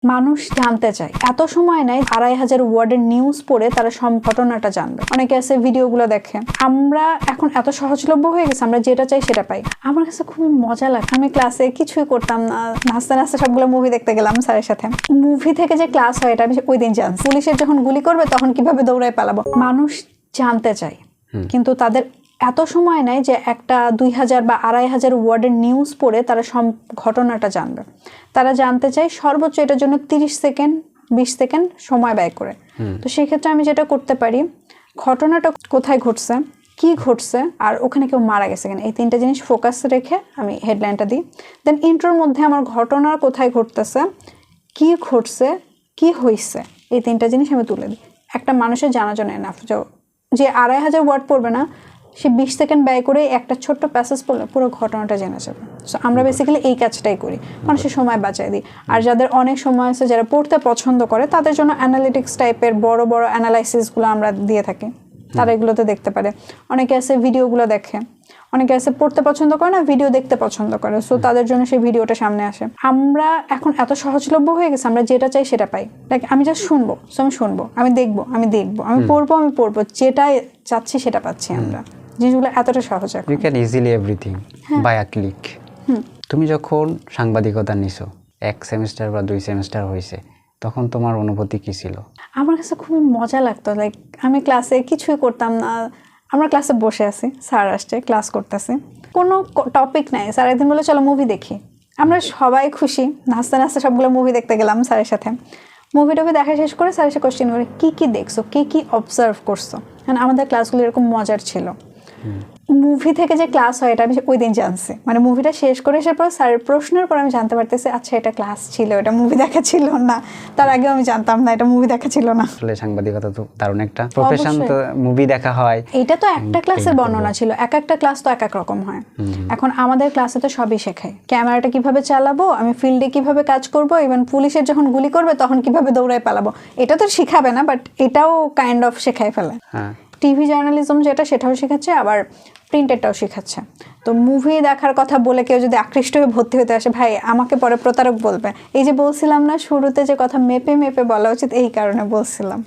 মানুষ জানতে চায়, এত সময় নেয় ২৫০০ ওয়ার্ডের নিউজ পড়ে তারা সব ঘটনাটা জানবে। অনেকে আছে ভিডিওগুলো দেখে। আমরা এখন এত সহজলভ্য হয়ে গেছে, আমরা যেটা চাই সেটা পাই। আমার কাছে খুবই মজা লাগে। আমি ক্লাসে কিছুই করতাম না, নাচতে নাচতে সবগুলো মুভি দেখতে গেলাম স্যারের সাথে। মুভি থেকে যে ক্লাস হয় এটা আমি ওই দিন জানছি। পুলিশের যখন গুলি করবে তখন কিভাবে দৌড়ায় পালাবো। মানুষ জানতে চায়, কিন্তু তাদের এত সময় নেয় যে একটা ২০০০ বা ২৫০০ ওয়ার্ডের নিউজ পড়ে তারা সব ঘটনাটা জানবে। তারা জানতে চায় সর্বোচ্চ এটার জন্য ৩০ সেকেন্ড ২০ সেকেন্ড সময় ব্যয় করে। তো সেই ক্ষেত্রে আমি যেটা করতে পারি, ঘটনাটা কোথায় ঘটছে, কি ঘটছে, আর ওখানে কেউ মারা গেছে কিনা, এই তিনটা জিনিস ফোকাস রেখে আমি হেডলাইনটা দিই। দেন ইন্ট্রোর মধ্যে আমার ঘটনার কোথায় ঘটতেছে, কি ঘটছে, কি হয়েছে, এই তিনটা জিনিস আমি তুলে দিই। একটা মানুষের জানার জন্য এনাফ। যে ২৫০০ ওয়ার্ড পড়বে না, সে ২০ সেকেন্ড ব্যয় করে একটা ছোট্ট প্যাসেজ পড়লে পুরো ঘটনাটা জেনে যাবে। সো আমরা বেসিক্যালি এই কাজটাই করি, মানুষের সময় বাঁচাই দিই। আর যাদের অনেক সময় আছে, যারা পড়তে পছন্দ করে, তাদের জন্য অ্যানালিটিক্স টাইপের বড় বড় অ্যানালাইসিসগুলো আমরা দিয়ে থাকি, তারা এগুলোতে দেখতে পারে। অনেকে আছে ভিডিওগুলো দেখে, অনেকে আছে পড়তে পছন্দ করে না, ভিডিও দেখতে পছন্দ করে, সো তাদের জন্য সেই ভিডিওটা সামনে আসে। আমরা এখন এত সহজলভ্য হয়ে গেছে, আমরা যেটা চাই সেটা পাই। লাইক আমি জাস্ট শুনবো, সো আমি শুনবো, আমি দেখবো, আমি পড়বো, যেটা চাচ্ছি সেটা পাচ্ছি। আমরা জিনিসগুলো এতটা সহজ। You can easily everything by a click. তুমি যখন সাংবাদিকতা নিছো, 1 সেমিস্টার বা 2 সেমিস্টার হয়েছে, তখন তোমার অনুভূতি কি ছিল? আমার কাছে খুবই মজা লাগতো। লাইক আমি ক্লাসে কিছুই করতাম না, আমরা ক্লাসে বসে আছি, স্যার আসছে, ক্লাস করতেছি, কোনো টপিক নাই। স্যার একদিন বলে চলো মুভি দেখি। আমরা সবাই খুশি, নাচতে নাচতে সবগুলো মুভি দেখতে গেলাম স্যারের সাথে। মুভি দেখা শেষ করে স্যার এসে কোশ্চেন করে, কি দেখছো, কি অবজার্ভ করছো। কারণ আমাদের ক্লাসগুলো এরকম মজার ছিল। মুভি থেকে যে ক্লাস হয় এটা আমি ওই দিন জানছি। মানে মুভিটা শেষ করে আসার পর স্যারের প্রশ্নের পর আমি জানতে পারতেছি, আচ্ছা এটা ক্লাস ছিল, এটা মুভি দেখা ছিল না। তার আগে আমি জানতাম না এটা মুভি দেখা ছিল না। আসলে সাংবাদিকতা তো দারুণ একটা প্রফেশন, তো মুভি দেখা হয়। এটা তো একটা ক্লাসের বর্ণনা ছিল, এক একটা ক্লাস তো এক এক রকম হয়। এখন আমাদের ক্লাসে তো সবই শেখায়। ক্যামেরাটা কিভাবে চালাবো, আমি ফিল্ডে কিভাবে কাজ করব, ইভেন পুলিশের যখন গুলি করবে তখন কিভাবে দৌড়ায় পালাবো, এটা তো শিখাবে না, বাট এটাও কাইন্ড অফ শেখায় ফেলে। টিভি জার্নালিজম যেটা, সেটাও শেখাচ্ছে, আবার প্রিন্টেডটাও শেখাচ্ছে। তো মুভি দেখার কথা বলে কেউ যদি আকৃষ্ট হয়ে ভর্তি হতে আসে, ভাই আমাকে পরে প্রতারক বলবে। এই যে বলছিলাম না শুরুতে যে কথা মেপে বলা উচিত, এই কারণে বলছিলাম।